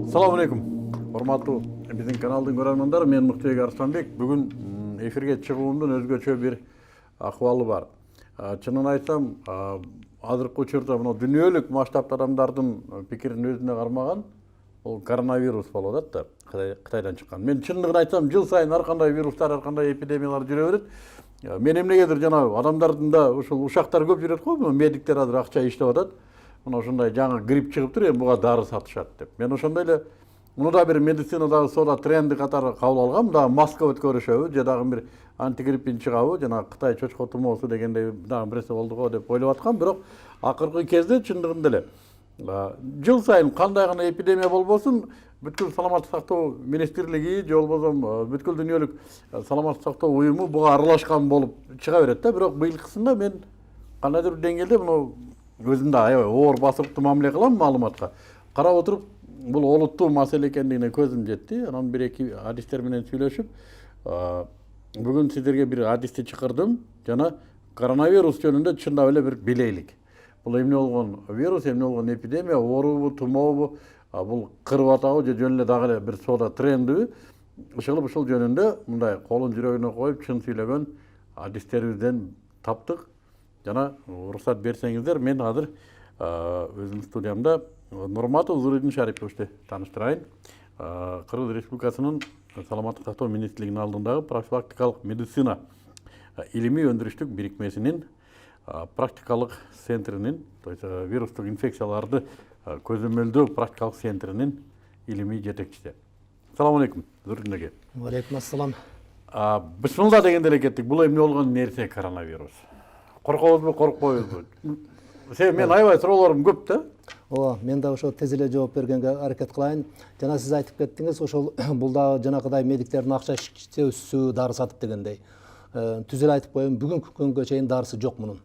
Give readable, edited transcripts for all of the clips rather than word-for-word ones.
Assalamu алейкум. Урматтуу биздин каналдын көрөрмандары, мен Муктубек Арсланбек. Бүгүн эфирге чыгуумдун өзгөчө бир акыбалы бар. Чынын айтсам, азыркы учурда мына дүйнөлүк масштабта адамдардын пикирин өзүнө кармаган бул коронавирус болуп атат да, Кытайдан чыккан. Мен чындыгын айтсам, жыл сайын ар кандай вирустар, ар кандай эпидемиялар жүрө берет. Мен эмнегедир жана адамдардын да ушул ушактар көп жүрөт го, медиктер азыр акча иштеп атат. Мына ушундай жаңы грипп чыгыптыр, эми буга дары сатышат деп. Мен ошондой эле муну да бир медицинадагы соода тренди катары кабыл алгам. Дагы маска өткөрүшөбү, же дагы бир антигриппин чыгабы, жана Кытай чочко тумоосу дегендей дагы бирсе болду го деп ойлоп аткам. Бирок акыркы кезде чындыгында эле жыл сайын кандай гана эпидемия болбосун, бүткүл саламаттык сактоо министрлиги же болбосо бүткүл дүйнөлүк саламаттык сактоо уюму буга аралашкан болуп чыга берет да. Бирок быйылкысында мен кандайдыр бир деңгээлде муну өзүмдө аябай оор басып мамиле кылам маалыматка. Карап отуруп, бул олуттуу маселе экендигине көзүм жетти. Анан бир эки адистер менен сүйлөшүп, бүгүн сиздерге бир адисти чакырдым жана коронавирус жөнүндө чындап эле бир билейлик. Бул эмне болгон вирус, эмне болгон эпидемия, оорубу, тумообу, бул кырып атабы же жөн эле дагы эле бир соода трендиби? Ушул жөнүндө мындай колун жүрөгүнө коюп чын сүйлөгөн адистерибизден таптык. Жана уруксат берсеңиздер, мен азыр өзүм студиямда Нурматов Зуридин Шариповичти тааныштырайын. Кыргыз Республикасынын саламаттык сактоо министрлигинин алдындагы профилактикалык медицина илимий өндүрүштүк бирикмесинин практикалык центринин, то есть вирустук инфекцияларды көзөмөлдөө практикалык центринин илимий жетекчиси. Assalamu алейкум, Зуридин эге. Алейкум ассалам. Бисмилла дегенде эле кеттик. Бул эмне болгон нерсе коронавирус? Коркобузбу, коркпойбузбу? Мен аябай суроолорум көп да. Мен да ошо тез эле жооп бергенге аракет кылайын. Жана сиз айтып кеттиңиз, ошол бул да жанагыдай медиктердин акча иштөөсү, дары сатып дегендей. Түз эле айтып коеюн, бүгүнкү күнгө чейин дарысы жок мунун.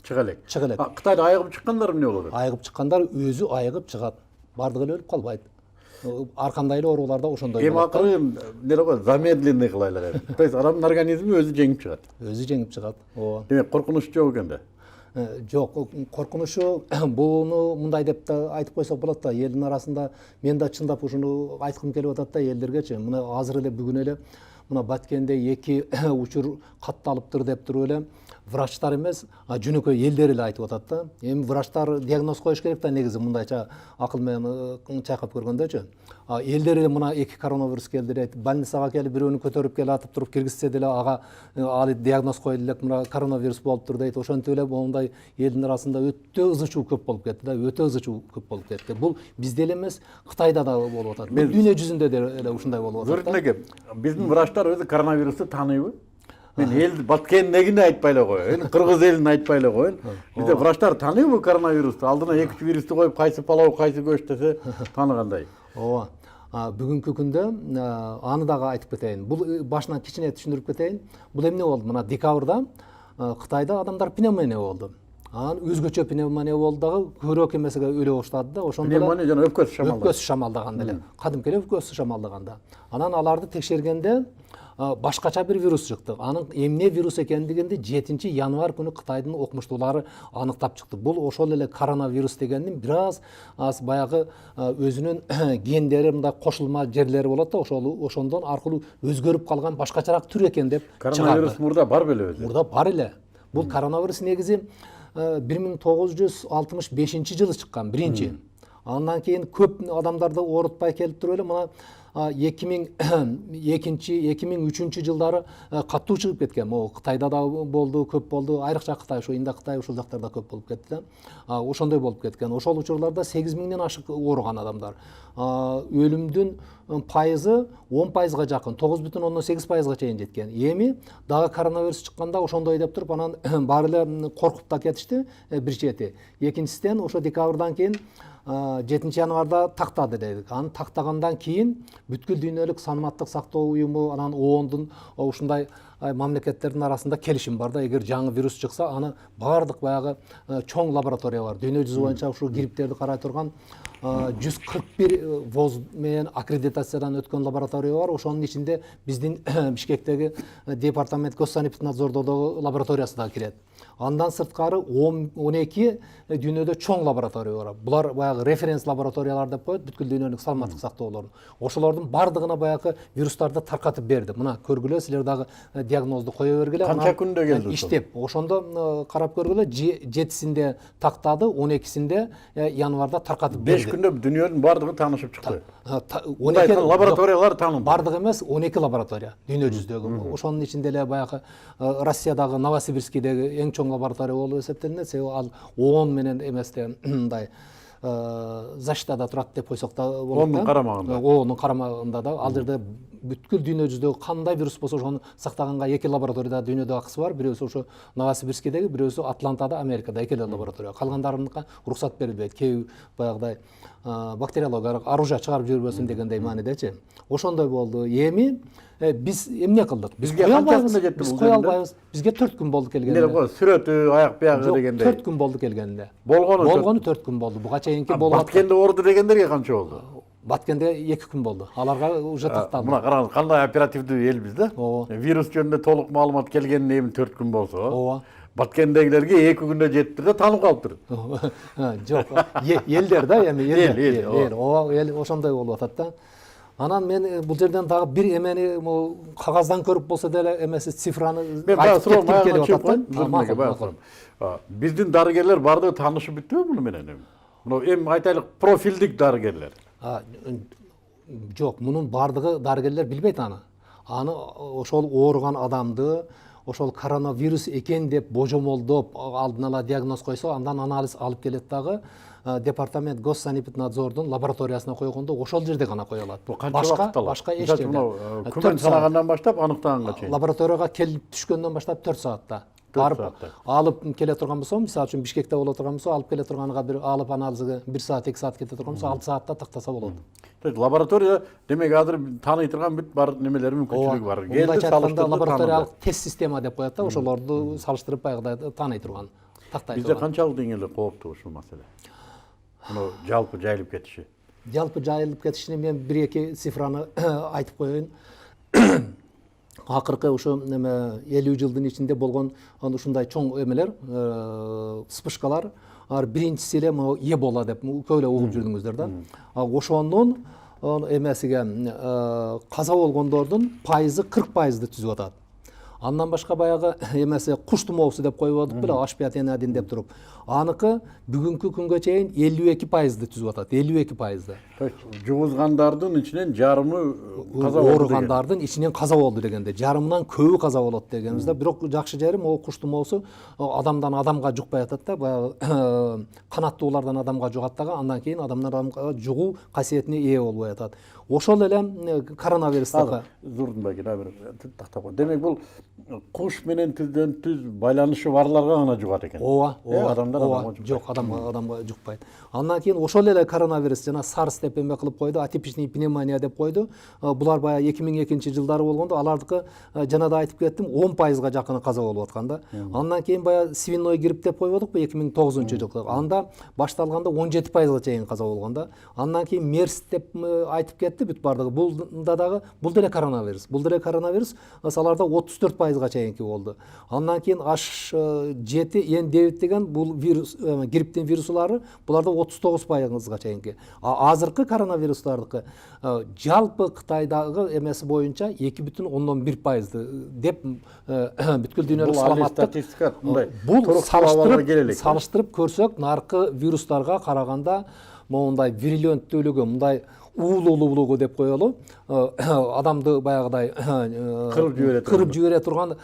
Чыга элек. Кытайда айыгып чыккандар эмне болот? Айыгып чыккандар өзү айыгып чыгат. Бардыгы эле өлүп калбайт. Ар кандай эле ооруларда ошондой болот. Эми акыры эмне го замедленный кылайлар. То есть адамдын организми өзү жеңип чыгат. Өзү жеңип чыгат. Демек коркунуч жок экен да. Жок, коркунучу буну мындай деп да айтып койсок болот да, элдин арасында мен да чындап ушуну айткым келип атат да элдергечи. Мына азыр эле бүгүн эле мына Баткенде 2 учур катталыптыр деп туруп эле врачтар эмес, жөнөкөй элдер эле айтып атат да. Эми врачтар диагноз коюш керек да, негизи мындайча акыл менен чайкап көргөндөчү. Элдер эле мына 2 коронавирус келди дейт, больницага келип бирөөнү көтөрүп келип атып туруп киргизсе деле ага али диагноз коюлду элек мына коронавирус болуптур дейт. Ошентип эле мондай элдин арасында өтө ызы чуу көп болуп кетти да, өтө ызы чуу көп болуп кетти. Бул бизде эле эмес, Кытайда да болуп атат. Дүйнө жүзүндө эле ушундай болуп атат. Зуридин эге, биздин врачтар өзү коронавирусту тааныйбы? Мен эл Баткендегини айтпай эле коеюн, кыргыз элин айтпай эле коеюн. Бизде врачтар тааныйбы коронавирусту? Алдына 2-3 вирусту коюп, кайсы палау, кайсы көч десе тааныгандай. Ооба. Бүгүнкү күндө аны дагы айтып кетейин. Бул башынан кичине түшүндүрүп кетейин. Бул эмне болду? Мына декабрда Кытайда адамдар пневмония болду. Анан өзгөчө пневмония болду дагы, көрөк эмесиге өлө баштады да. Ошондо пневмония жана өпкөсү шамалдаган эле. Кадимки эле өпкөсү шамалдаганда. Анан аларды текшергенде башкача бир вирус чыкты. Анын эмне вирус экендигинди 7-январь күнү Кытайдын окумуштуулары аныктап чыкты. Бул ошол эле коронавирус дегендин бир аз баягы өзүнүн гендери мындай кошулма жерлери болот да, ошондон аркылуу өзгөрүп калган башкачараак түр экен деп чыгарды. Коронавирус мурда бар беле өзү? Мурда бар эле. Бул коронавирус негизи 1965 жылы чыккан, биринчи. Андан кийин көп адамдарды оорутпай келип туруп эле мына 2002-2003 жылдары каттуу чыгып кеткен. Могу Кытайда да болду, көп болду. Айрыкча Кытай, ошо Индия, Кытай ушул жактарда көп болуп кетти да. Ошондой болуп кеткен. Ошол учурларда 8000ден ашык ооруган адамдар. Өлүмдүн пайызы 10%га жакын, 9,8%га чейин жеткен. Эми дагы коронавирус чыкканда ошондой деп туруп, анан баары эле коркуп да кетишти бир чети. Экинчисинен ошо декабрдан кийин 7-январда тактады дедик. Аны тактагандан кийин бүткүл дүйнөлүк саламаттык сактоо уюму, анан ООНдун ушундай мамлекеттердин арасында келишим бар да, эгер жаңы вирус чыкса, аны баардык баягы чоң лаборатория бар. Дүйнө жүзү боюнча ушул грипптерди карай турган 141 ВОЗ менен аккредитациядан өткөн лаборатория бар. Ошонун ичинде биздин Бишкектеги департамент Госсанэпиднадзордогу лабораториясы да кирет. Андан сырткары 12 дүйнөдө чоң лаборатория бар. Булар баягы референс лабораториялар деп коет, бүткүл дүйнөнүн саламаттык сактоолорун. Ошолордун бардыгына баягы вирустарды таркатып берди. Мына көргүлө, силер дагы диагнозду кое бергиле. Канча күндө келди? Иштеп, ошондо карап көргүлө, 7-синде тактады, 12-синде январда таркатып берди. 5 күндө дүйнөнүн бардыгы таанышып чыкты. 12 лабораториялар таанылды. Бардыгы эмес, 12 лаборатория дүйнө жүзүндөгү. Ошонун ичинде эле баягы Россиядагы Новосибирскидеги эң чоң лаборатория болуп эсептелинет. Себеби ал ООН менен эместе мындай защитада турат деп койсок да болот. ООНдун карамагында. ООНдун карамагында да. Ал жерде бүткүл дүйнө жүзүндөгү кандай вирус болсо ошону сактаганга 2 лабораторияда дүйнөдө акысы бар. Бирөөсү ошо Новосибирскидеги, бирөөсү Атлантада, Америкада 2 лаборатория. Калгандарыныкка уруксат берилбейт. Кээ баягыдай бактериологиялык оружие чыгарып жүрбөсүн дегендей маанидечи. Ошондой болду. Эми биз эмне кылдык? Бизге канчасында жетти Биз бул? кое албайбыз. Бизге 4 күн болду келгенде. Эмне го сүрөтү, аяк биягы дегендей. 4 күн болду келгенде. Болгону 4 күн болду. Буга чейинки болуп Баткенде орду дегендерге канча болду? Баткенде 2 күн болду. Аларга уже такталды. Мына караңыз, кандай оперативдүү элбиз да. Вирус жөнүндө толук маалымат келгенин эми 4 күн болсо. Ооба. Баткендегилерге 2 күндө жетти да таанып калыптыр. Жок, элдер да, эми эл. Ооба, эл ошондой болуп атат да. Анан мен бул жерден дагы бир эмени кагаздан көрүп болсо деле эмеси цифраны айтып кетким келип атат да. Биздин дарыгерлер бардыгы таанышып бүттүбү муну менен эми? Мына эми айтайлык профилдик дарыгерлер. Жок, мунун бардыгы дарыгерлер билбейт аны. Аны ошол ооруган адамды ошол коронавирус экен деп божомолдоп алдын ала диагноз койсо, андан анализ алып келет дагы департамент Госсанэпиднадзордун лабораториясына койгондо ошол жерде гана кое алат. Башка эч жерде. Күмөн санагандан баштап аныктаганга чейин. Лабораторияга келип түшкөндөн баштап 4 саатта. Барып алып келе турган болсо, мисалы үчүн Бишкекте боло турган болсо, алып келе турганга бир алып анализге 1 саат, 2 саат кете турган болсо, 6 саатта тактаса болот. Лаборатория демек азыр тааный турган бүт бар немелери мүмкүнчүлүгү бар. Келди салыштырып лабораториялык тест система деп коет да, ошолорду салыштырып баягыдай тааный турган. Тактай турган. Бизде канчалык деңгээлде кооптуу ушул маселе? Муну жалпы жайылып кетиши. Жалпы жайылып кетишине мен 1-2 цифраны айтып коеюн. Акыркы ушу неме 50 жылдын ичинде болгон ушундай чоң эмелер, вспышкалар, биринчиси эле могу Эбола деп көп эле угуп жүрдүңүздөр да. Ошонун эмесиге каза болгондордун пайызы 40%ды түзүп атат. Андан башка баягы эмеси куш тумоосу деп коюп атып беле, H5N1 деп туруп. Аныкы бүгүнкү күнгө чейин 52%ды түзүп атат. 52%ды. Жугузгандардын ичинен жарымы каза болду. Ооругандардын ичинен каза болду дегенде, жарымынан көбү каза болот дегенибизде. Бирок жакшы жери могу куш тумоосу адамдан адамга жукпай атат да, баягы канаттуулардан адамга жугат дагы, андан кийин адамдан адамга жугуу касиетине ээ болбой атат. Ошол эле коронавирустагы Зурдунбай бир тактап кой. Демек бул куш менен түздөн түз байланышы барларга гана жугат экен. Ооба, адамдар адамга жукпайт. Жок, адамга жукпайт. Андан кийин ошол эле коронавирус жана SARS деп эме кылып койду, атипичный пневмония деп койду. Булар баягы 2002 жылдары болгондо, алардыкы жана да айтып кеттим, 10%га жакын каза болуп аткан да. Андан кийин баягы свиной грипп деп койбодукпу 2009 жылы. Анда башталганда 17%га чейин каза болгон да. Андан кийин MERS деп айтып кетти бүт бардыгы. Булда дагы бул деле коронавирус. Бул деле коронавирус, аларда 34%га чейинки болду. Андан кийин H7N9 деген бул вирус, грипптин вирусулары, буларда 39%га чейинки. Азыркы коронавирустардыкы жалпы Кытайдагы эмеси боюнча 2,1% деп бүткүл дүйнөлүк саламаттык статистика мындай. Бул салыштырып көрсөк, наркы вирустарга караганда моундай вируленттүүлүгү, мындай уулуулугу деп коелу, адамды баягыдай кырып жибере турган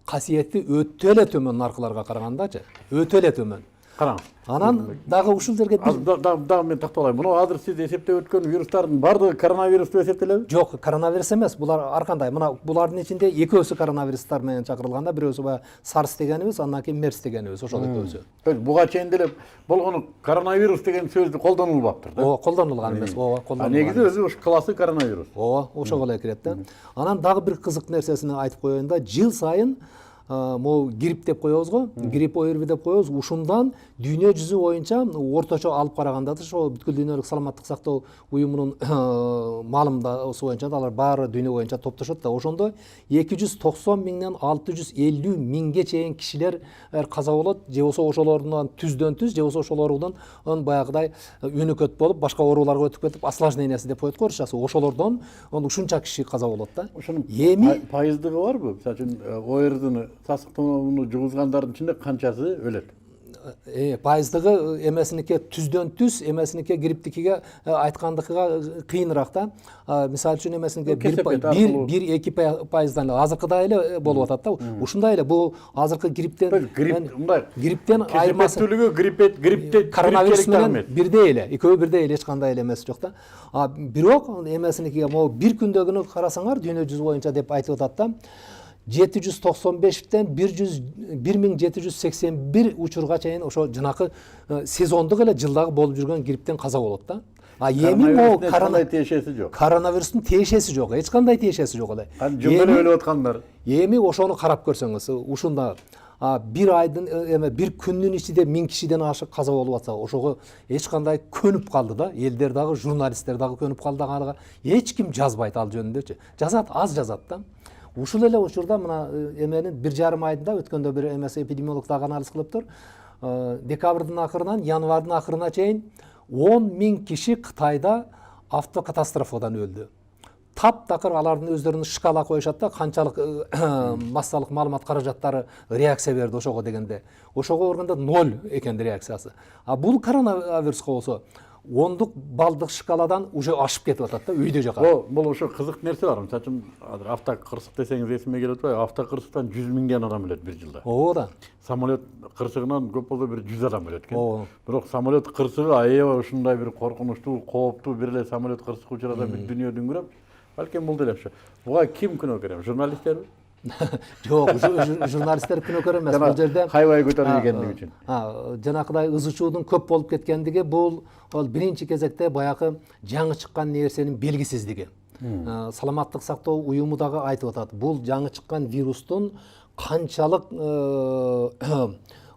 касиети өтө эле төмөн наркыларга карагандачы, өтө эле төмөн. Караңыз. Анан дагы ушул жерге Дагы мен такталайм. Мына азыр сиз эсептеп өткөн вирустардын бардыгы коронавирус деп эсептелеби? жок, коронавирус эмес. Булар ар кандай. Мына булардын ичинде экөөсү коронавирустар менен чакырылганда, бирөөсү баягы SARS дегенибиз, андан кийин MERS дегенибиз, ошол экөөсү. То есть буга чейин деле болгону коронавирус деген сөздү колдонулбаптыр да? Ооба, колдонулган эмес. Ооба, колдонулган. Негизи өзү ушу классы коронавирус. Ооба, ошого эле кирет да. Анан дагы бир кызык нерсесин айтып коеюн да. Жыл сайын могу грипп деп коебуз го, грипп ОРВИ деп коебуз. Ушундан дүйнө жүзү боюнча орточо алып караганда ошо бүткүл дүйнөлүк саламаттык сактоо уюмунун маалымдоосу боюнча алар баары дүйнө боюнча топтошот да. Ошондо 290 миңден 650 миңге чейин кишилер каза болот, же болбосо ошолордун түздөн түз, же болбосо ошолордун баягыдай өнөкөт болуп, башка ооруларга өтүп кетип, осложнениясы деп коет го орусчасы. Ошолордон ушунча киши каза болот да. Ошонун Эми пайыздыгы барбы? Мисалы үчүн ОРДны сасыктоону жугузгандардын ичинде канчасы өлөт? Пайыздыгы эмесинике түздөн түз, эмесинике грипптикиге айткандыкыга кыйыныраак да. Мисалы үчүн эмесинике 1-2 пайыздан азыркыдай эле болуп атат да. Ушундай эле бул азыркы грипптен айырмасылыгы гриппте коронавирус менен бирдей эле, экөө бирдей эле, эч кандай эле эмеси жок да. Бирок эмесиникиге могу бир күндөгүнү карасаңар дүйнө жүзү боюнча деп айтып атат да. 795тен 1781 учурга чейин ошо жанакы сезондук эле жылдагы болуп жүргөн грипптен каза болот да. Эми могу тиешеси жок. Коронавирустун тиешеси жок, эч кандай тиешеси жок эле. Жыл эле өлүп аткандар. Эми ошону карап көрсөңүз, ушунда бир айдын бир күндүн ичинде 1000 кишиден ашык каза болуп атса, ошого эч кандай көнүп калды да. Элдер дагы, журналисттер дагы көнүп калды, ага эч ким жазбайт ал жөнүндөчү. Жазат, аз жазат да. Ушул эле учурда мына эменин 1,5 айында өткөндө бир эмеси эпидемиолог дагы анализ кылыптыр. Декабрдын акырынан январдын акырына чейин 10 000 киши Кытайда автокатастрофадан өлдү. Таптакыр алардын өздөрүнүн шкала коюшат да, канчалык массалык маалымат каражаттары реакция берди ошого дегенде. Ошого барганда 0 экен реакциясы. Бул коронавируска болсо 10 балдык шкаладан уже ашып кетип атат да, үйдө жака. Бул ошо кызык нерсе бар. Мисалы үчүн автокырсык десеңиз эсиме келип атпайбы? Автокырсыктан 100 миңден адам өлөт бир жылда. Ооба да. Самолет кырсыгынан көп болсо бир 100 адам өлөт экен. Бирок самолет кырсыгы аябай ушундай бир коркунучтуу, кооптуу бир эле самолет кырсыгы учурда бир дүйнө дүңгүрөп, балким бул деле ошо. Буга ким күнөөкөр? Журналисттерби? Жок, журналисттер күнөөкөр эмес. Бул жерде хайбай көтөрүлгендиги үчүн. Жанакыдай ызычуудун көп болуп кеткендиги бул биринчи кезекте баягы жаңы чыккан нерсенин белгисиздиги. Саламаттык сактоо уюму дагы айтып атат. Бул жаңы чыккан вирустун канчалык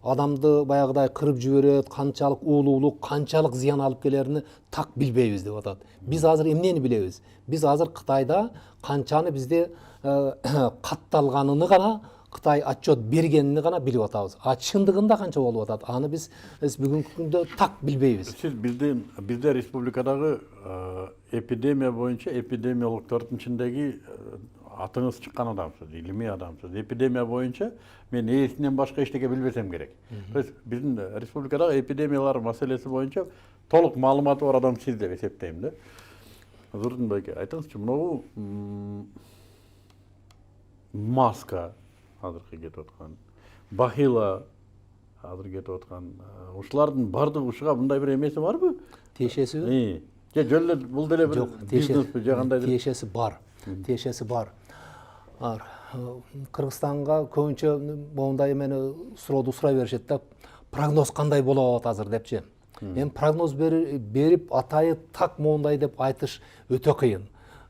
адамды баягыдай кырып жиберет, канчалык уулуулук, канчалык зыян алып келерин так билбейбиз деп атат. Биз азыр эмнени билебиз? Биз азыр Кытайда канчаны бизде катталганын гана, Кытай отчет бергенин гана билип атабыз. Чындыгында канча болуп атат? Аны биз бүгүнкү күндө так билбейбиз. Сиз бизде республикадагы эпидемия боюнча эпидемиологдордун ичиндеги атыңыз чыккан адамсыз, илимий адамсыз. Эпидемия боюнча мен ээсинен башка эчтеке билбесем керек. То есть биздин республикадагы эпидемиялар маселеси боюнча толук маалыматы бар адам сиз деп эсептейм да. Зурдун байке, айтыңызчы, мынау маска азыркы кетип аткан, бахила азыр кетип аткан, ушулардын бардыгы ушуга мындай бир эмеси барбы? Тиешесиби? Же жөн эле бул деле бир бизнеспи же кандайдыр? Тиешеси бар. Тиешеси бар. Кыргызстанга көбүнчө моундай эмени сурооду сурай беришет да, прогноз кандай болот азыр депчи. Эми прогноз берип атайы так моундай деп айтыш өтө кыйын.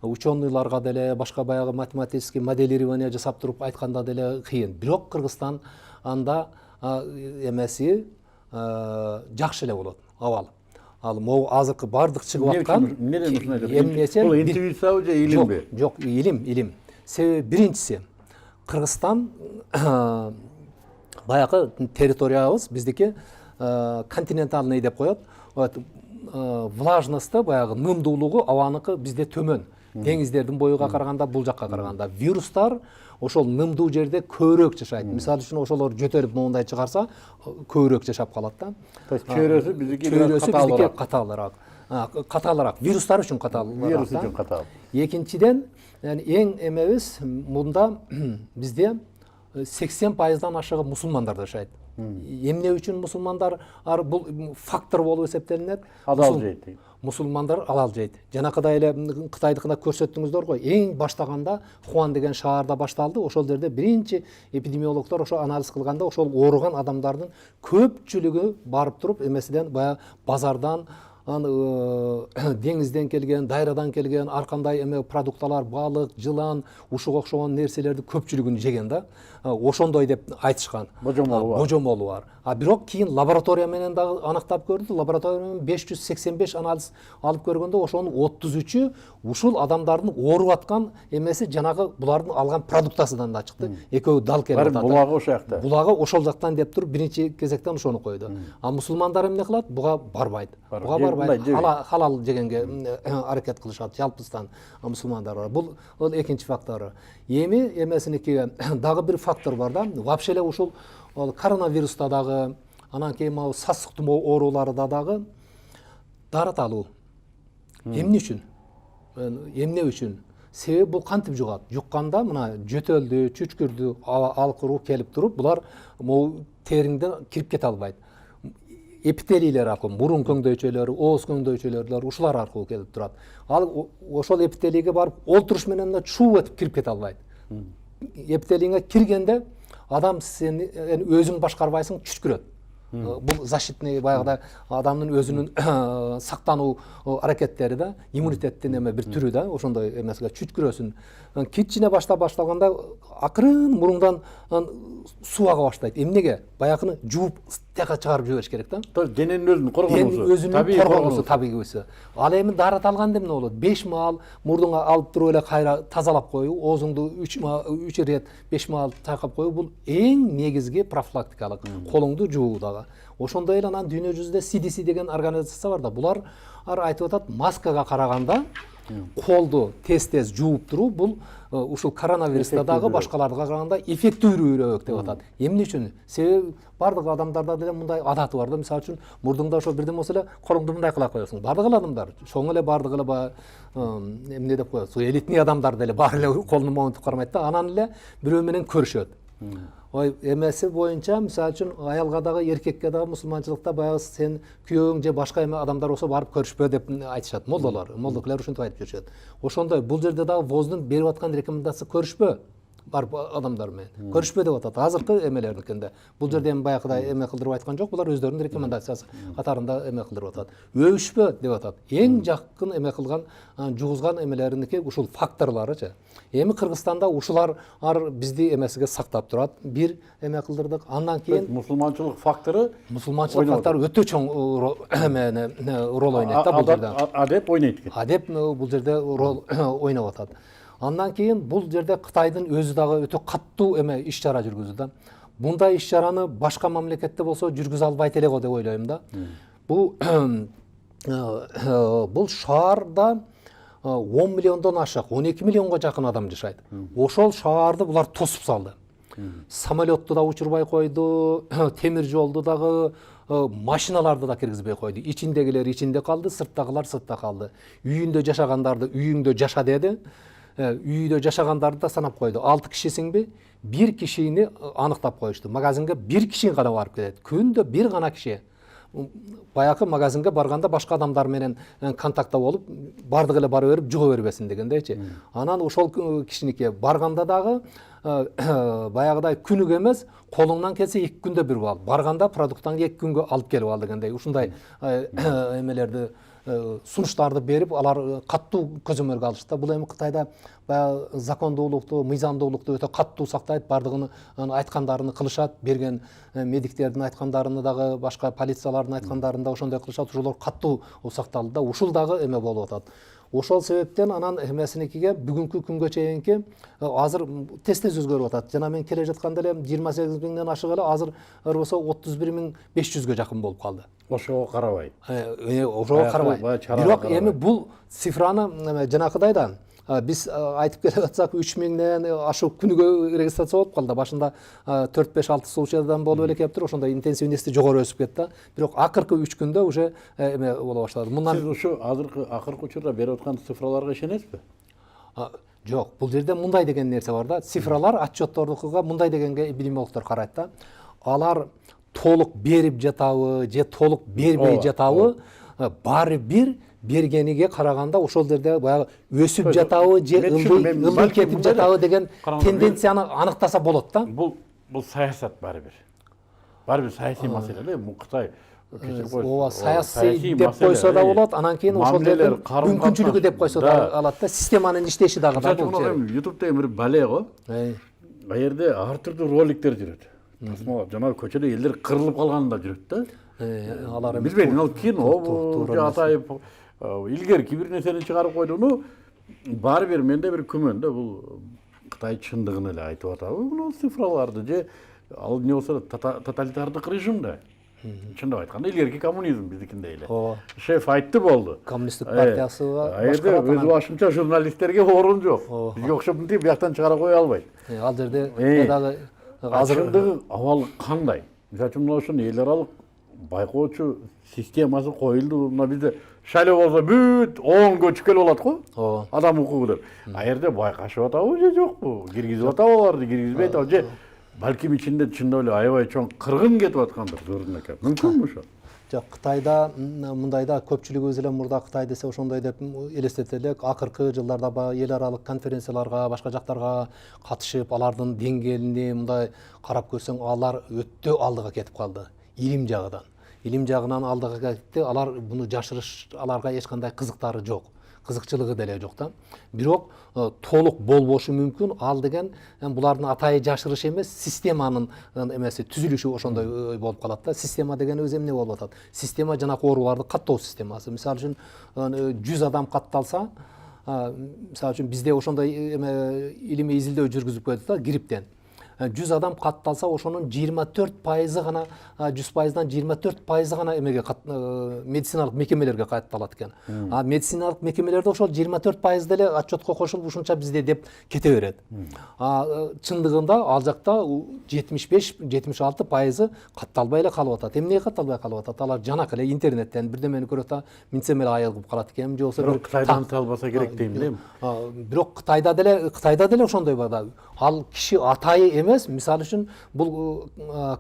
Ученыйларга деле, башка баягы математический моделирование жасап туруп айтканда деле кыйын. Бирок Кыргызстан анда эмеси жакшы эле болот, абал. Ал могу азыркы бардык чыгып аткан эмнеси? Бул интуициябы же илимби? Жок, илим. Себеби биринчиси Кыргызстан баягы территориябыз биздики континентальный деп коет. Влажности баягы нымдуулугу абаныкы бизде төмөн. Деңиздердин боюга караганда, бул жакка караганда вирустар ошол нымдуу жерде көбүрөөк жашайт. Мисалы үчүн ошолор жөтөлүп моундай чыгарса, көбүрөөк жашап калат да. То есть чөйрөсү биздики катаалыраак. Вирустар үчүн катаалыраак. Вирус үчүн катаал. Экинчиден, эң эмебиз мында бизде 80%-дан ашығы мұсылмандар жашайды. Эмне үчүн мусулмандар бул фактор болуп эсептелинет? Адал жейт. Мусулмандар алал жейт. Жанакыдай эле Кытайдыкына көрсөттүңүздөр го. Эң баштаганда Хуан деген шаарда башталды. Ошол жерде биринчи эпидемиологдор ошо анализ кылганда ошол ооруган адамдардын көпчүлүгү барып туруп эмесиден баягы базардан деңизден келген, дайрадан келген ар кандай эме продукталар, балык, жылан, ушуга окшогон нерселерди көпчүлүгүн жеген да. Ошондой деп айтышкан. Божомолу бар. Бирок кийин лаборатория менен дагы аныктап көрдү. Лаборатория менен 585 анализ алып көргөндө ошонун 33-ü ушул адамдардын ооруп аткан эмеси жанагы булардын алган продуктасынан да чыкты. Экөө дал келип атат. Булагы ошол жакта. Булагы ошол жактан деп туруп биринчи кезектен ошону койду. Мусулмандар эмне кылат? Буга барбайт. Буга барбайт. Халал жегенге аракет кылышат. Жалпыстан мусулмандар бар. Бул экинчи фактору. Эми эмесиники дагы бир фактор бар да. Вообще эле ушул коронавируста дагы, анан кийин сасык тумоо ооруларында дагы дарат алуу. Эмне үчүн? Эмне үчүн? Себеби бул кантип жугат? Жукканда мына жөтөлдү, чүчкүрдү, алкыруу келип туруп, булар могу териңден кирип кете албайт. Эпителийлер аркылуу, мурун көңдөйчөлөр, ооз көңдөйчөлөр, ушулар аркылуу келип турат. Ал ошол эпителийге барып олтуруш менен да чууп өтүп кирип кете албайт. Эпителийге киргенде адам сен өзүң башкарбайсың, чүчкүрөт. Бул защитный баягыда адамдын өзүнүн сактануу аракеттери да, иммунитеттин эме бир түрү да, ошондой эмесиге чүчкүрөсүн. Кичине баштаганда акырын мурундан суу ага баштайт. Эмнеге? Баягыны жууп тияка чыгарып жибериш керек да. То есть дененин өзүнүн коргонуусу, табигүүсү. Ал эми дарат алганда эмне болот? 5 маал мурдуңа алып туруп эле кайра тазалап коюу, оозуңду 3 ирет 5 маал тайкап коюу бул эң негизги профилактикалык. Колуңду жуу дагы. Ошондой эле анан дүйнө жүзүндө CDC деген организация бар да. Булар айтып атат, маскага караганда колду тез жууп туруу бул ушул коронавируста дагы башкаларга караганда эффективдүүрөөк деп атат. Эмне үчүн? Себеби бардык адамдарда деле мындай адаты бар да. Мисалы үчүн мурдуңда ошо бирден болсо эле колуңду мындай кыла коесуң. Бардык адамдар, чоң эле бардык эле эмне деп коесуң? Элитный адамдар деле баары эле колун монтуп кармайт да. Анан эле бирөө менен көрүшөт. Ой, эмеси боюнча, мисалы үчүн аялга дагы, эркекке дагы мусулманчылыкта баягы сен күйөөң же башка эме адамдар болсо барып көрүшпө деп айтышат. Молдоклор ушинтип айтып жүрүшөт. Ошондой бул жерде дагы ВОЗдун берип аткан рекомендация көрүшпө барып адамдар менен. Көрүшпө деп атат. Азыркы эмелердикинде. Бул жерде эми баягыдай эме кылдырып айткан жок, булар өздөрүнүн рекомендациясы катарында эме кылдырып атат. Өбүшпө деп атат. Эң жакын эме кылган, жугузган эмелериники ушул факторлоручу. Эми Кыргызстанда ушулар бизди эмесиге сактап турат. Бир эме кылдырдык. Андан кийин мусулманчылык фактору өтө чоң рол ойнойт да бул жерде. Адеп ойнойт. Адеп бул жерде рол ойноп атат. Андан кийин бул жерде Кытайдын өзү дагы өтө каттуу эме иш-чара жүргүздү да. Мындай иш-чараны башка мамлекетте болсо жүргүзө албайт эле го деп ойлойм да. Бул шаарда 10 миллиондон ашык, 12 миллионго жакын адам жашайт. Ошол шаарды булар тосуп салды. Самолетту да учурбай койду, темир жолду дагы, машиналарды да киргизбей койду. Ичиндегилер ичинде калды, сырттагылар сыртта калды. Үйүндө жашагандарды үйүңдө жаша деди. Үйдө жашагандарды да санап койду. 6 кишисиңби? 1 кишини аныктап коюшту. Магазинге 1 киши гана барып келет. Күндө 1 гана киши. Баягы магазинге барганда башка адамдар менен контактта болуп, бардык эле бара берип жуга бербесин дегендейчи. Анан ошол кишинике барганда дагы баягыдай күнүгө эмес, колуңдан келсе 2 күндө бир ал. Барганда продукттан 2 күнгө алып келип ал дегендей. Ушундай эмелерди сунуштарды берип, алар каттуу көзөмөлгө алышты. Бул эми Кытайда баягы закондуулукту, мыйзамдуулукту өтө каттуу сактайт, бардыгын айткандарын кылышат, берген медиктердин айткандарын дагы, башка полициялардын айткандарын да ошондой кылышат. Ошолор каттуу сакталды да, ушул дагы эме болуп атат. Ошол себептен анан эмесиникиге бүгүнкү күнгө чейинки азыр тез өзгөрүп атат. Жана мен келе жатканда эле 28 миңден ашык эле, азыр болсо 31.500га жакын болуп калды. Ошого карабай. Ошого карабай. Бирок эми бул цифраны жанакыдай да биз айтып келе жатсак 3000ден ашык күнүгө регистрация болуп калды. Башында 4-5-6 случайдан болуп эле кеп туруп, ошондой интенсивности жогору өсүп кетти. Бирок акыркы 3 күндө уже боло баштады. Сиз ушу акыркы учурда берип аткан цифраларга ишенесизби? Жок, бул жерде мындай деген нерсе бар да. Цифралар отчеттордукуга мындай дегенге билимдүүлүктөр карайт да. Алар толук берип жатабы же толук бербей жатабы, баары бир бергениге караганда ошол жерде баягы өсүп жатабы же ылдый кетип жатабы деген тенденцияны аныктаса болот да. Бул саясат баары бир саясий маселе да. Бул Кытай ооба, саясий деп койсо да болот, анан кийин ошол жерден мүмкүнчүлүгү деп койсо да алат да, системанын иштеши дагы да бул жер. YouTube'да бир бале го. А жерде ар түрдүү роликтер жүрөт. Тасмалап, жанагы көчөдө элдер кырылып калганда жүрөт да. Алар билбейм, ал кино, атайып илгерки бир нерсени чыгарып койдуну, баары бир менде бир күмөн да, бул Кытай чындыгын эле айтып атабы, бул цифраларды же ал эмне болсо тоталитардык режим да. Чындап айтканда илгерки коммунизм биздикиндей эле. Шеф айтты болду. Коммунисттик партиясы башкарат. Өз башынча журналисттерге орун жок. Бизге окшоп мынтип бияктан чыгара кое албайт. Ал жерде дагы азыр абал кандай? Мисалы үчүн мына ушун эл аралык байкоочу системасы коюлду. Мына бизде шайлоо болсо бүт 10 көчүп келип алат го. Адам укугу деп. А жерде байкашып атабы же жокпу? Киргизип атабы аларды, киргизбей атабы же балким ичинде чындап эле аябай чоң кыргын кетип аткандыр көрүнүп экен. Мүмкүнбү ошо? Жок, Кытайда мындайда көпчүлүгүбүз эле мурда Кытай десе ошондой деп элестете элек. Акыркы жылдарда эл аралык конференцияларга, башка жактарга катышып, алардын деңгээлини мындай карап көрсөң, алар өтө алдыга кетип калды. Илим жагынан. Илим жагынан алдыга кетти. Алар буну жашырыш, аларга эч кандай кызыктары жок. Кызыкчылыгы деле жок да. Бирок толук болбошу мүмкүн. Ал деген булардын атайы жашырыш эмес, системанын эмеси, түзүлүшү ошондой болуп калат да. Система деген өзү эмне болуп атат? Система жанакы ооруларды каттоо системасы. Мисалы үчүн 100 адам катталса, мисалы үчүн бизде ошондой илимий изилдөө жүргүзүп койдук да, грипптен. 100 адам катталса, ошонун 24% гана, 100%дан 24% гана эмеге медициналык мекемелерге катталат экен. А медициналык мекемелерде ошол 24% деле отчетко кошулуп ушунча бизде деп кете берет. Чындыгында ал жакта 75-76% катталбай эле калып атат. Эмнеге катталбай калып атат? Алар жанакы эле интернеттен бирдемени көрөт да, минцем эле айылгып калат экен, же болбосо бир Кытайдан талбаса керек дейм дейм. Бирок Кытайда деле ошондой бар да. Ал киши атайы эмес, мисалы үчүн бул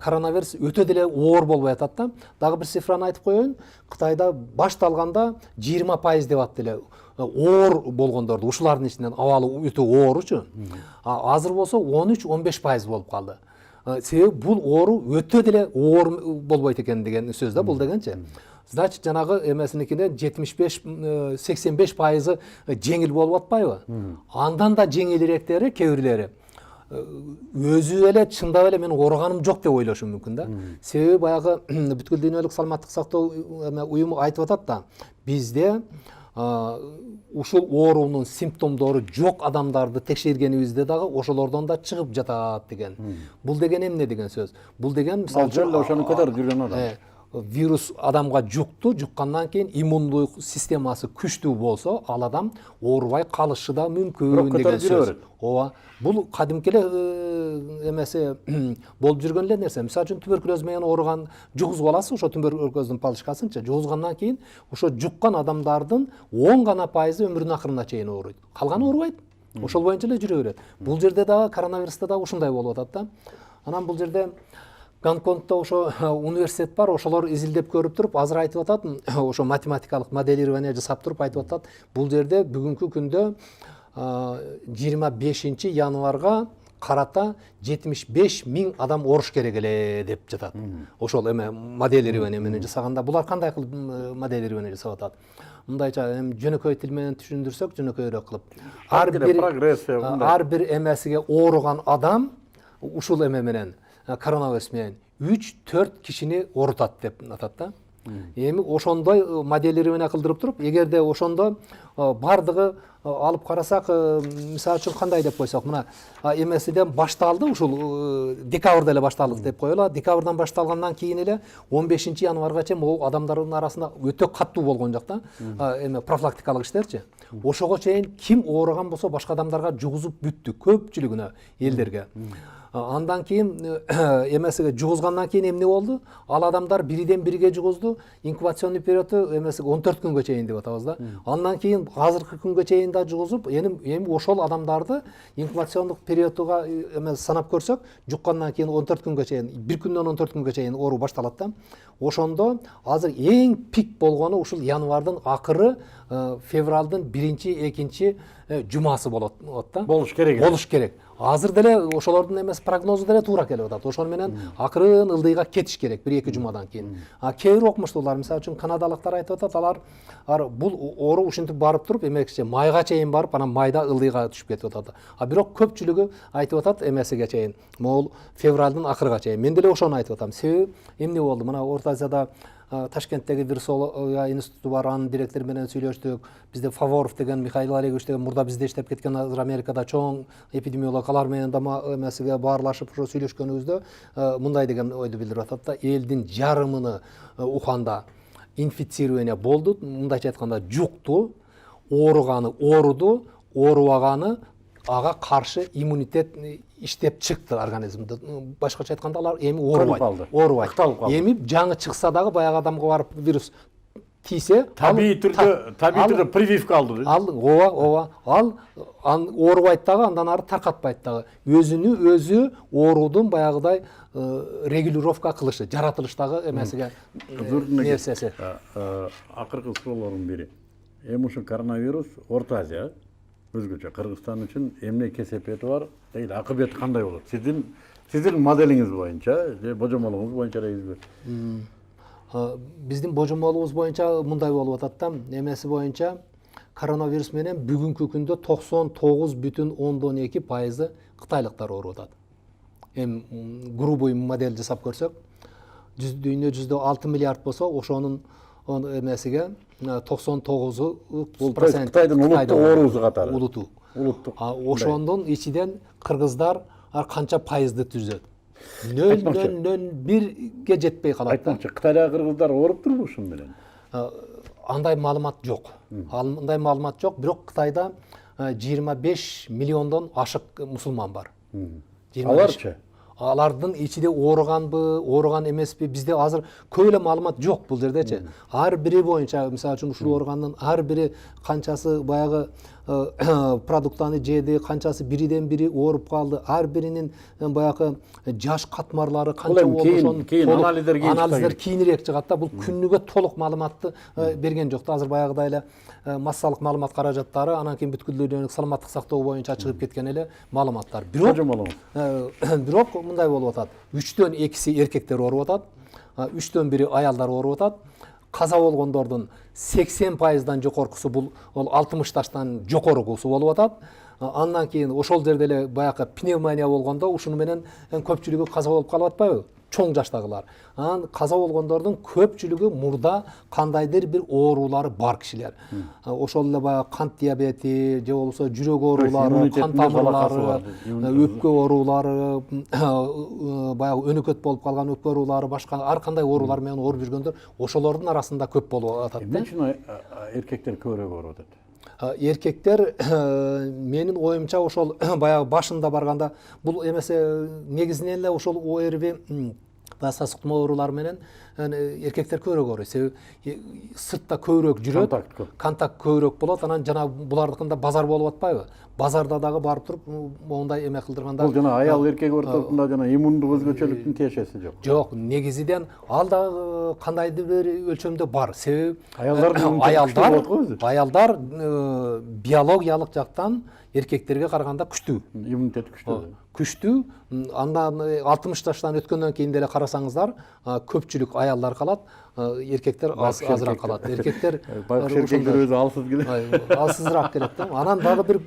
коронавирус өтө деле оор болбой атат да. Дагы бир цифраны айтып коеюн. Кытайда башталганда 20% деп атты эле оор болгондорду, ушулардын ичинен абалы өтө ооручу. Азыр болсо 13-15% болуп калды. Себеби бул оору өтө деле оор болбойт экен деген сөз да, бул дегенчи. Значит, жанагы эмесиникинен 75-85% жеңил болуп атпайбы? Андан да жеңилирээктери, кээ бирлери өзү эле чындап эле мен ооруганым жок деп ойлошу мүмкүн да. Себеби баягы бүткүл дүйнөлүк саламаттык сактоо уюму айтып атат да, бизде ушул оорунун симптомдору жок адамдарды текшергенибизде дагы ошолордон да чыгып жатат деген. Бул деген эмне деген сөз? Бул деген мисалы үчүн ошону көтөрүп жүргөн адам. Вирус адамга жуккандан кийин иммундук системасы күчтүү болсо, ал адам оорубай калышы да мүмкүн деген сөз. Ооба, бул кадимки эле эмеси болуп жүргөн эле нерсе. Мисалы үчүн туберкулез менен ооруган жугузуп аласыз, ошо туберкулездин палычкасынчы жугузгандан кийин ошо жуккан адамдардын 10 гана пайызы өмүрүнүн акырына чейин ооруйт. Калганы оорубайт. Ошол боюнча эле жүрө берет. Бул жерде дагы коронавируста дагы ушундай болуп атат да. Анан бул жерде Гонконгдо ошо университет бар, ошолор изилдеп көрүп туруп, азыр айтып атат, ошо математикалык моделирование жасап туруп айтып атат, бул жерде бүгүнкү күндө 25 январга карата 75 000 адам ооруш керек эле деп жатат. Ошол эме моделирование менен жасаганда, булар кандай кылып моделирование жасап атат? Мындайча жөнөкөй тил менен түшүндүрсөк, жөнөкөйрөөк кылып, ар бир эмесиге ооруган адам ушул эме менен, коронавирус менен 3-4 кишини оорутат деп атат да. Эми ошондой моделирование кылдырып туруп, эгерде ошондо бардыгы алып карасак, мисалы үчүн кандай деп койсок, мына эмесиден башталды, ушул декабрда эле башталды деп коелу. Декабрдан башталгандан кийин эле 15 январга чейин могу адамдардын арасында өтө каттуу болгон жакта эме профилактикалык иштерчи. Ошого чейин ким ооруган болсо башка адамдарга жугузуп бүттү, көпчүлүгүнө элдерге. Андан кийин эмесиге жугузгандан кийин эмне болду? Ал адамдар бириден бирге жугузду. Инкубационный периоду эмесиге 14 күнгө чейин деп атабыз да. Андан кийин азыркы күнгө чейин да жугузуп, эми ошол адамдарды инкубациондук периодуга санап көрсөк, жуккандан кийин 14 күнгө чейин, бир күндөн 14 күнгө чейин оору башталат да. Ошондо азыр эң пик болгону ушул январдын акыры, февралдын 1-2 жумасы болот да. Болуш керек. Болуш керек. Азыр деле ошолордун эмес прогнозу деле туура келип атат. Ошол менен акырын ылдыйга кетиш керек 1-2 жумадан кийин. Кээ бир окумуштуулар, мисалы үчүн канадалыктар айтып атат, алар бул оору ушинтип барып туруп, эмекче майга чейин барып, анан майда ылдыйга түшүп кетип атат. Бирок көпчүлүгү айтып атат эмесиге чейин, могул февралдын акырыга чейин. Мен деле ошону айтып атам. Себеби эмне болду? Мына Орто Азияда Ташкенттеги вирусология институту бар, анын директору менен сүйлөштүк. Бизде Фаворов деген Михаил Олегович деген мурда бизде иштеп кеткен, азыр Америкада чоң эпидемиолог, алар менен да эмесиге баарлашып сүйлөшкөнүбүздө мындай деген ойду билдирип атат да, элдин жарымыны Уханда инфицирование болду, мындайча айтканда жукту, ооруганы ооруду, оорубаганы ага каршы иммунитет иштеп чыкты организмде. Башкача айтканда алар эми оорубайт. Эми жаңы чыкса дагы баягы адамга барып вирус тийсе, табий түрдө прививка алды. Ооба. Ал оорубайт дагы, андан ары таркатпайт дагы. Өзүнү өзү оорудун баягыдай регулировка кылышы, жаратылыштагы эмесиге нерсеси. Акыркы суроолордун бири. Эми ушу коронавирус Орто Азия, өзгөчө Кыргызстан үчүн эмне кесепети бар, дейли акыбети кандай болот? Сиздин моделиңиз боюнча, же божомолуңуз боюнча дейсизби? Биздин божомолубуз боюнча мындай болуп атат да, эмеси боюнча коронавирус менен бүгүнкү күндө 99,2% кытайлыктар ооруп атат. Эми грубый модель жасап көрсөк, дүйнө жүздө 6 миллиард болсо, ошонун эмесиге 99% Кытайдын улуттук оорусу катары. Улуттук. Ошондон ичиден кыргыздар канча пайызды түзөт? 0,001ге жетпей калат. Айтмакчы, Кытайдагы кыргыздар ооруп турбу ушун менен? Андай маалымат жок. Андай маалымат жок, бирок Кытайда 25 миллиондон ашык мусулман бар. Аларчы? Алардын ичиде ооруганбы, ооруган эмеспи, бизде азыр көп эле маалымат жок бул жердечи. Ар бири боюнча, мисалы үчүн ушул ооругандын ар бири канчасы баягы продуктаны жеди, канчасы бириден бири ооруп калды, ар биринин баягы жаш катмарлары канча болушун анализдер кийинирээк чыгат да. Бул күнүгө толук маалыматты берген жок да. Азыр баягыдай эле массалык маалымат каражаттары, анан кийин бүткүл дүйнөлүк саламаттык сактоо боюнча чыгып кеткен эле маалыматтар. Бирок мындай болуп атат. 3дөн 2си эркектер ооруп атат, 3дөн 1 аялдар ооруп атат. Каза болгондордун 80%дан жогоркусу бул 60 жаштан жогоркусу болуп атат. Андан кийин ошол жерде эле баягы пневмония болгондо ушуну менен көпчүлүгү каза болуп калып атпайбы? Чоң жаштагылар. Анан каза болгондордун көпчүлүгү мурда кандайдыр бир оорулары бар кишилер. Ошол эле баягы кант диабети, же болбосо жүрөк оорулары, кан тамырлары, өпкө оорулары, баягы өнөкөт болуп калган өпкө оорулары, башка ар кандай оорулар менен ооруп жүргөндөр ошолордун арасында көп болуп атат. Эмне үчүн эркектер көбүрөөк ооруп атат? Эркектер, менин оюмча, ошол баягы башында барганда, бул эмесе негизинен эле ошол ОРВИ сасык тумоо оорулары менен эркектер көбүрөөк ооруйт. Себеби сыртта көбүрөөк жүрөт, контакт көбүрөөк болот, анан жана булардыкында базар болуп атпайбы? Базарда дагы барып туруп моундай эме кылдырганда бул жана аял эркек ортосунда жана иммундук өзгөчөлүктүн тиешеси жок. Жок, негизиден ал дагы кандайдыр бир өлчөмдө бар. Себеби аялдар биологиялык жактан эркектерге караганда күчтүү. Иммунитет Күчтүү. Андан 60 жаштан өткөндөн кийин деле карасаңыздар, көпчүлүк аялдар калат, эркектер азыраак калат. Эркектер өзү алсызыраак келет да. Анан дагы бир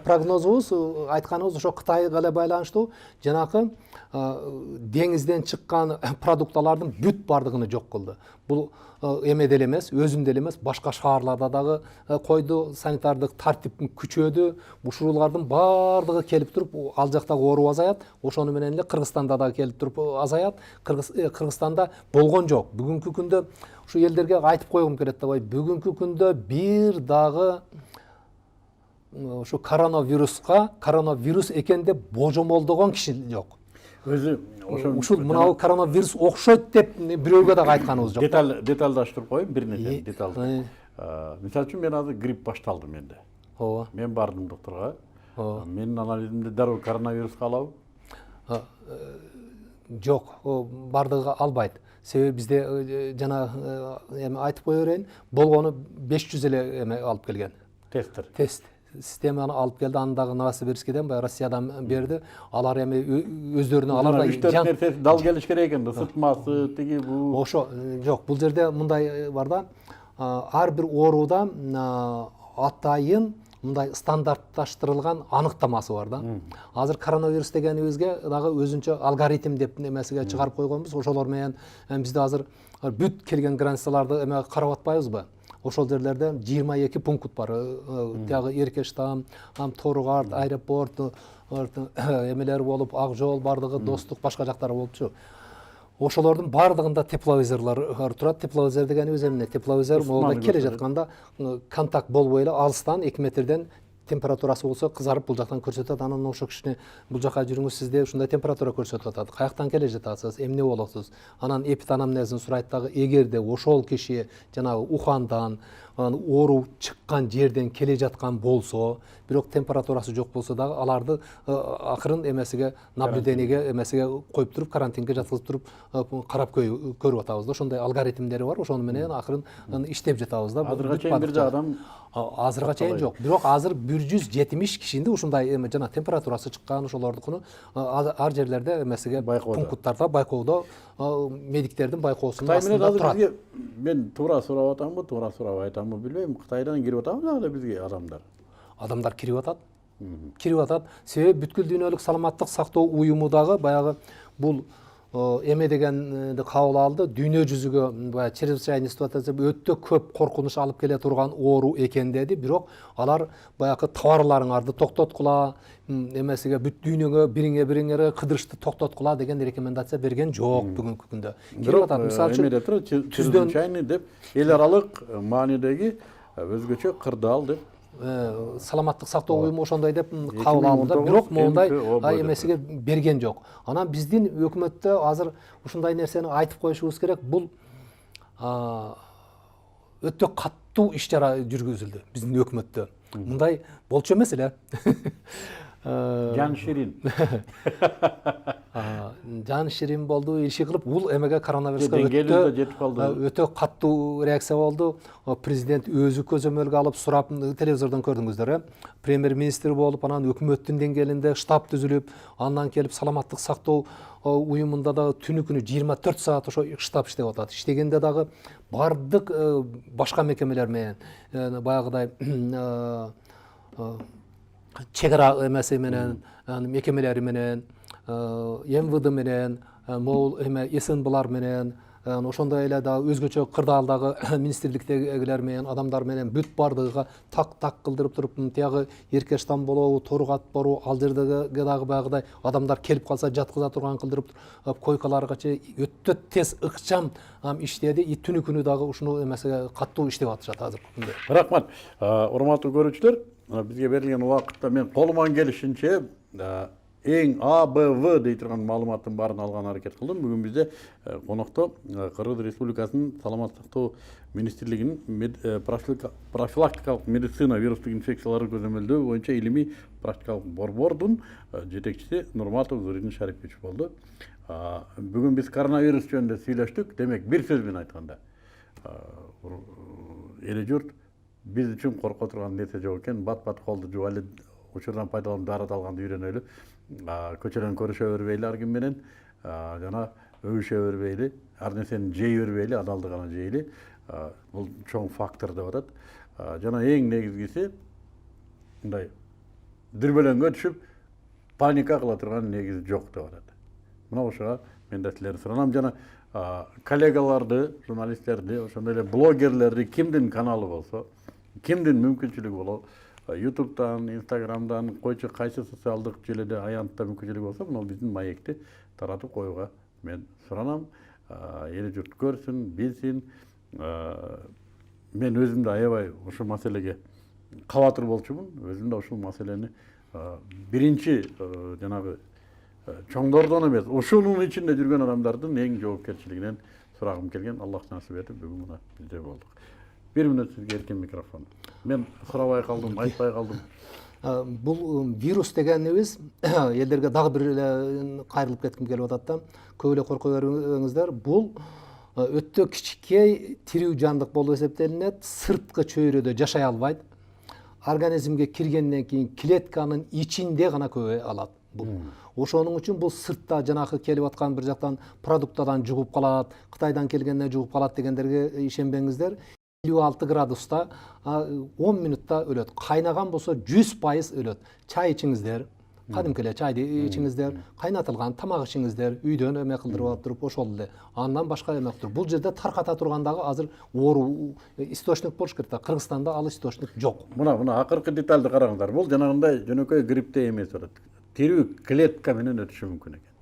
прогнозубуз, айтканыбыз ошо Кытайга эле байланыштуу. Жанакы деңизден чыккан продукталардын бүт бардыгын жок кылды. Бул эме деле эмес, өзүндө эле эмес, башка шаарларда дагы койду, санитардык тартип күчөдү. Ушулардын бардыгы келип туруп, ал жактагы оору азаят. Ошону менен эле Кыргызстанда дагы келип туруп азаят. Кыргызстанда болгон жок. Бүгүнкү күндө ушу элдерге айтып койгум келет да, бүгүнкү күндө бир дагы ушу коронавирус экен деп божомолдогон киши жок. Өзү Ушул мынау коронавирус окшойт деп бирөөгө дагы айтканыбыз жок. Деталдаштырып коеюн бир нерсе. Деталды. Мисалы үчүн мен азыр грипп башталды менде. Ооба. Мен бардым докторго. Менин анализимде дароо коронавирусқа алабы? Жок, бардыгы албайт. Себеби бизде жана эми айтып кое берейин, болгону 500 эле эме алып келген. Тест системаны алып келди, аны дагы Новосибирскиден, баягы Россиядан берди. Алар эми өздөрүнө алар да 3-4 нерсе дал келиш керек экен да, сытмасы, тиги бу. Ошо жок, бул жерде мындай бар да, ар бир ооруда атайын мындай стандартташтырылган аныктамасы бар да. Азыр коронавирус дегенибизге дагы өзүнчө алгоритм деп немесиге чыгарып койгонбуз. Ошолор менен бизде азыр бүт келген границаларды эме карап атпайбызбы? Ошол жерлерде 22 пункт бар. Тягы Эркештам, Торгат, аэропорт, эмелер болуп, Ак жол бардыгы, Достук, башка жактар болупчу. Ошолордун бардыгында тепловизорлор турат. Тепловизор дегенибиз эмне? Тепловизор могу келе жатканда контакт болбой эле алыстан 2 метрден температурасы болсо кызарып бул жактан көрсөтөт. Анан ошо кишини бул жака жүрүңүз, сизде ушундай температура көрсөтүп атат. Каяктан келе жатасыз? Эмне болосуз? Анан эпианамнезин сурайт дагы. Эгерде ошол киши жанагы Ухандан оору чыккан жерден келе жаткан болсо, бирок температурасы жок болсо дагы аларды акырын эмесиге, наблюдениеге эмесиге коюп туруп, карантинге жаткызып туруп карап көрүп атабыз да. Ошондой алгоритмдери бар. Ошону менен акырын иштеп жатабыз да. Азырга чейин бир адам азырга чейин жок. Бирок азыр 170 кишинде ушундай эме жана температурасы чыккан ошолордукуну ар жерлерде эмесиге пункттарда байкоодо медиктердин байкоосунун астында турат. Мен туура сурап атамбы, туура сурабай атамбы билбейм. Кытайдан кирип атабы дагы бизге адамдар. Адамдар кирип атат. Кирип атат. Себеби бүткүл дүйнөлүк саламаттык сактоо уюму дагы баягы бул эме дегенди кабыл алды. Дүйнө жүзүгө баягы чрезвычайный ситуация өтө көп коркунуч алып келе турган оору экен деди. Бирок алар баягы товарларыңарды токтоткула, эмесиге бүт дүйнөгө бириңе кыдырышты токтоткула деген рекомендация берген жок бүгүнкү күндө. Кирип атат. Мисалы үчүн чрезвычайный деп эл аралык маанидеги өзгөчө кырдаал деп саламаттык сактоо уюму ошондой деп кабыл алды. Бирок моундай эмесиге берген жок. Анан биздин өкмөттө азыр ушундай нерсени айтып коюшубуз керек. Бул өтө каттуу иш чара жүргүзүлдү биздин өкмөттө. Мындай болчу эмес эле. Жан ширин. Жан ширин болду, иши кылып, бул эмеге коронавируска өтө каттуу реакция болду. Президент өзү көзөмөлгө алып сурап, телевизордон көрдүңүздөр, премьер-министр болуп, анан өкмөттүн деңгээлинде штаб түзүлүп, андан келип саламаттык сактоо уюмунда да түнү күнү 24 саат ошо штаб иштеп атат. Иштегенде дагы бардык башка мекемелер менен баягыдай чегара эмеси менен, мекемелери менен, МВД менен, могул эме СНБлар менен, ошондой эле дагы өзгөчө кырдаалдагы министрликтегилер менен, адамдар менен бүт бардыгыга так кылдырып туруп, тиягы Эркештам болобу, Торгат болобу, ал жердеги дагы баягыдай адамдар келип калса жаткыза турган кылдырып, койкаларга өтө тез ыкчам иштеди. Түнү күнү дагы ушуну эмесиге каттуу иштеп атышат азыркы күндө. Рахмат. Урматтуу көрүүчүлөр, бизге берилген убакытта мен колуман келишинче эң А, Б, В дей турган маалыматтын баарын алган аракет кылдым. Бүгүн бизде конокто Кыргыз Республикасынын саламаттык сактоо министрлигинин профилактикалык медицина вирустук инфекцияларды көзөмөлдөө боюнча илимий практикалык борбордун жетекчиси Нурматов Зуридин Шарипович болду. Бүгүн биз коронавирус жөнүндө сүйлөштүк. Демек, бир сөз менен айтканда, эли журт биз үчүн корко турган нерсе жок экен. Бат колду жууп эле учурдан пайдаланып дары алганды үйрөнөлү. Көчөдөн көрүшө бербейли ар ким менен, жана өбүшө бербейли, ар нерсени жей бербейли, адалды гана жейли. Бул чоң фактор деп атат. Жана эң негизгиси мындай дүрбөлөңгө түшүп паника кыла турган негизи жок деп атат. Мына ошого мен да силерден суранам, жана коллегаларды, журналисттерди, ошондой эле блогерлерди кимдин каналы болсо, кимдин мүмкүнчүлүгү болобу, YouTube'дан, Instagram'дан, койчу кайсы социалдык желеде аянтта мүмкүнчүлүгү болсо, мына биздин маекти таратып коюуга мен суранам. Эл журт көрсүн, билсин. Мен өзүм да аябай ушул маселеге кабатыр болчумун. Өзүм да ушул маселени биринчи жанагы чоңдордон эмес, ушунун ичинде жүргөн адамдардын эң жоопкерчилигинен сурагым келген. Аллах насip этип бүгүн мына бизде болдук. 1 мүнөт сизге эркен микрофон. Мен сурабай калдым, айтпай калдым. Бул вирус дегенибиз элдерге дагы бир эле кайрылып кетким келип атат да. Көп эле корко бербеңиздер. Бул өтө кичикей тирүү жандык болуп эсептелинет. Сырткы чөйрөдө жашай албайт. Организмге киргенден кийин клетканын ичинде гана көбөй алат. Ошонун үчүн бул сыртта жанагы келип аткан бир жактан продуктадан жугуп калат, Кытайдан келгенден жугуп калат дегендерге ишенбеңиздер. 56 градуста 10 минутта өлөт. Кайнаган болсо 100% өлөт. Чай ичиңиздер, кадимки эле чайды ичиңиздер, кайнатылган тамак ичиңиздер, үйдөн эме кылдырып алып туруп ошол эле. Андан башка эме кылдырып. Бул жерде тарката тургандагы азыр оору источник болуш керек да. Кыргызстанда ал источник жок. Мына акыркы детальды караңыздар. Бул жанагындай жөнөкөй грипптей эмес болот. Тирүү клетка менен өтүшү мүмкүн экен.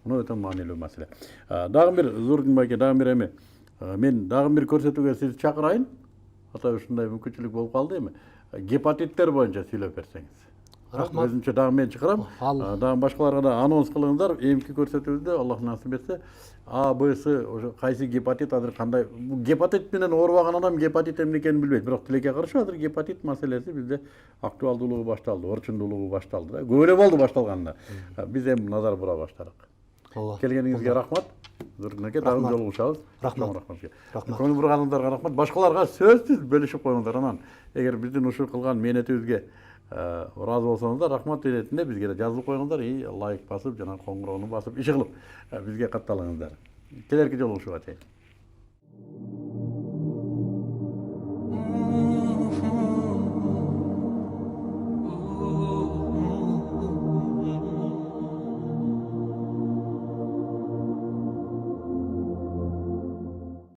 Муну өтө маанилүү маселе. Дагы бир Зурдин байке, дагы бир эме. Мен дагы бир көрсөтүүгө сиз чакырайын. Ата ушундай мүмкүнчүлүк болуп калды эми. Гепатиттер боюнча сүйлөп берсеңиз. Рахмат. Өзүнчө дагы мен чакырам. Дагы башкаларга да анонс кылыңыздар. Эмки көрсөтүүбүздө Аллах насip этсе, А, Б, С ошо кайсы гепатит азыр кандай. Гепатит менен оорубаган адам гепатит эмне экенин билбейт. Бирок тилекке каршы азыр гепатит маселеси бизде актуалдуулугу башталды, орчундуулугу башталды да. Көп эле болду башталганына. Биз эми назар бура баштадык. Келгениңизге рахмат. Зурдинке дагы жолугушабыз. Рахмат. Көңүл бурганыңыздарга рахмат. Башкаларга сөзсүз бөлүшүп коюңуздар. Анан эгер биздин ушул кылган мээнетибизге ыраазы болсоңуздар, рахмат иретинде бизге да жазылып коюңуздар, лайк басып, жана коңгуроону басып, иши кылып бизге катталыңыздар. Келерки жолугушууга чейин.